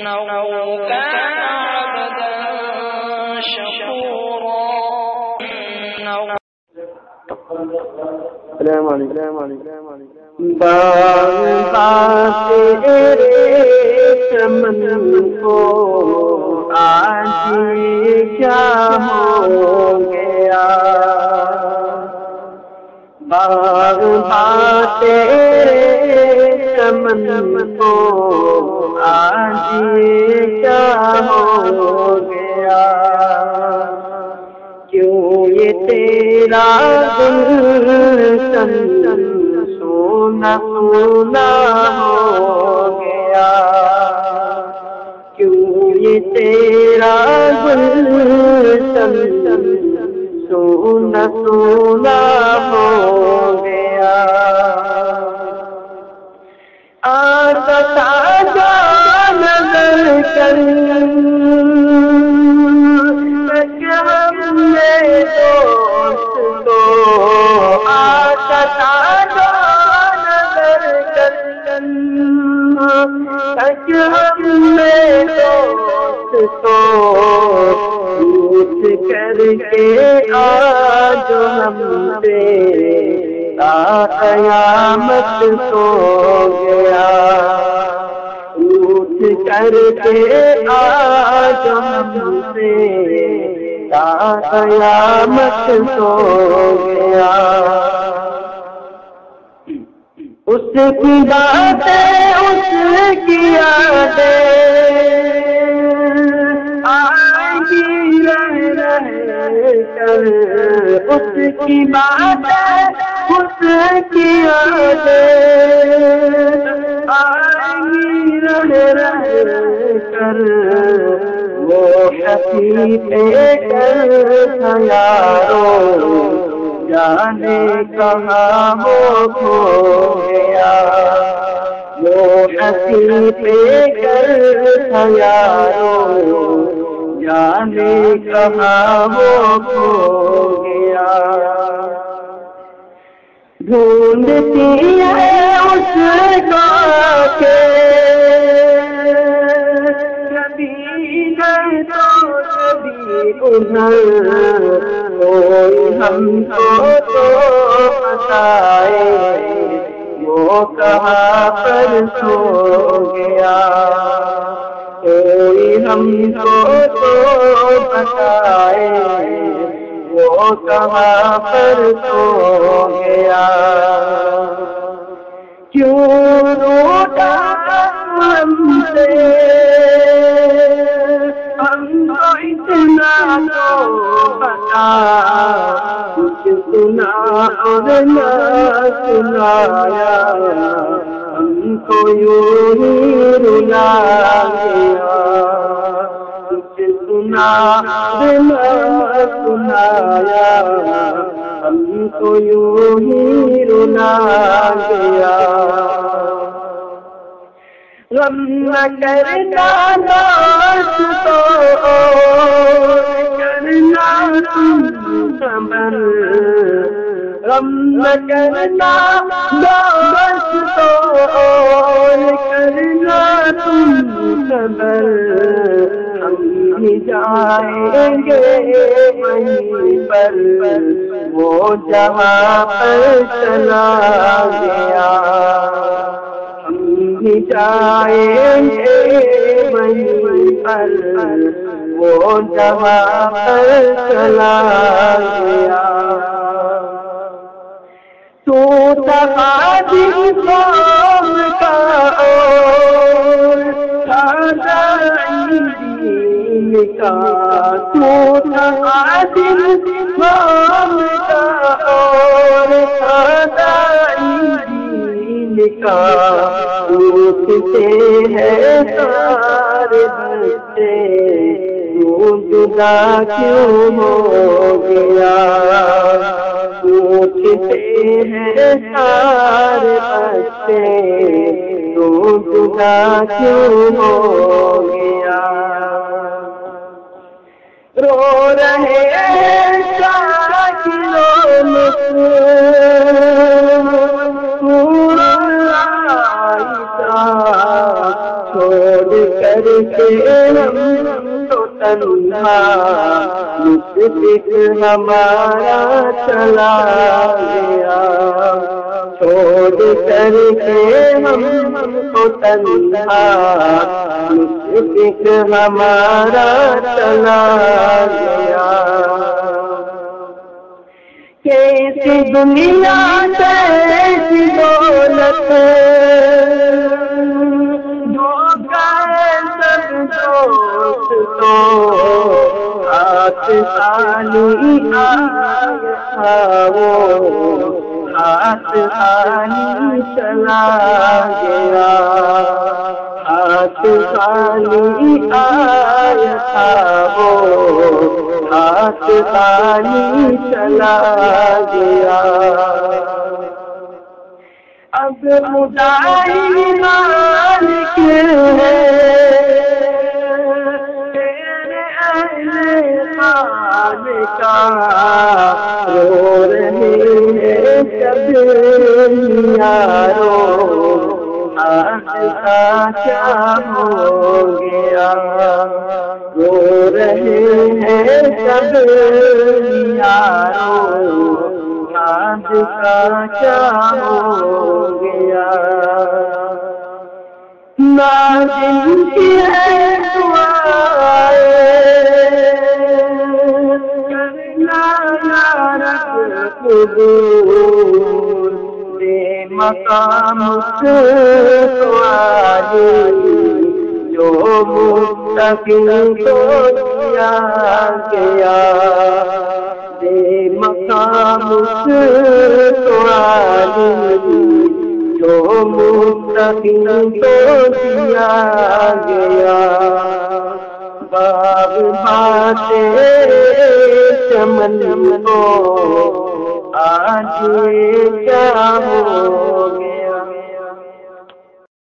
كان عبدا شكورا. السلام علیکم. باغ تیرے چمن کو آج کیا ہو گیا، باغ تیرے چمن کو آج کیا ہو گیا، کیوں یہ تیرا گلشن سونا سونا ہو گیا، کیوں یہ تیرا گلشن سونا سونا ہو گیا. آتا تازہ نظر کر دوست کو، آتا تازہ نظر کر ہم نے دوست کو روٹ کر کے آج ہم سے تا قیامت سو گیا، روٹ کر کے آج ہم سے تا قیامت سو گیا. اس کی باتیں اس کی یادیں آئیں گی رہ کر، اس کی باتیں اس کی یادیں آئیں گی رہ کر، وہ حقیقے کر یارو جانے کہاں وہ کھو گیا، وہ حقیقے کر یارو جانے کہاں وہ کھو گیا. ڈھونڈتی ہے اس کا کے کبھی گئے تو کبھی ادھر، کوئی ہم کو تو بتائے وہ کہاں پر سو گیا، کوئی ہم کو تو بتائے وہ کہاں پر سو گیا. کیوں روٹا ہم سے ہم کو اتنا تو بتا، کچھ سنا اور نہ سنایا، ہم کو یوں ہی رلا گیا، کچھ سنا اور نہ سنایا، ہم کو یوں ہی رلا گیا. غم نہ کرنا دوست تو کرنا تم صبر، غم نہ کرنا دوست تو کرنا تم صبر، ہم ہی جائیں گے وہیں پر وہ جہاں پر چلا گیا، جائیں گے وہیں پر وہ جہاں پر چلا گیا. تو تقاضی قوم کا اور دین کا، تو تقاضی قوم کا اور دین کا، پوچھتے ہیں سارے بچے تو جدا کیوں ہو گیا، پوچھتے ہیں سارے بچے تو جدا کیوں ہو گیا. رو رہے ہیں ساکلوں چھوڑ کر کے ہم تو تنہا مشرق ہمارا چلا گیا، چھوڑ کر کے ہم تو تنہا مشرق ہمارا چلا گیا۔ کیسی دنیا کیسی دولت دھوکہ سب دوست تو ہاتھ خالی آیا وہ ہاتھ خالی چلا گیا، ہاتھ خالی آیا تھا وہ ہاتھ خالی چلا گیا۔ اب خدائی مالک ہے تیرے اہل خانقاہ، رو رہے ہیں سب یارو ہاتھ کا کیا ہو گیا، رو رہے ہیں سب یارو ہاتھ کا کیا ہو گیا۔ ناظم کی ہے دعائیں کرنا یا رب قبول، بے مقام سوالی جو مستقیم کو دیا گیا، بے مقام سوالی جو مستقیم کو دیا گیا۔ باغ باتیں چمن کو آج کیا ہو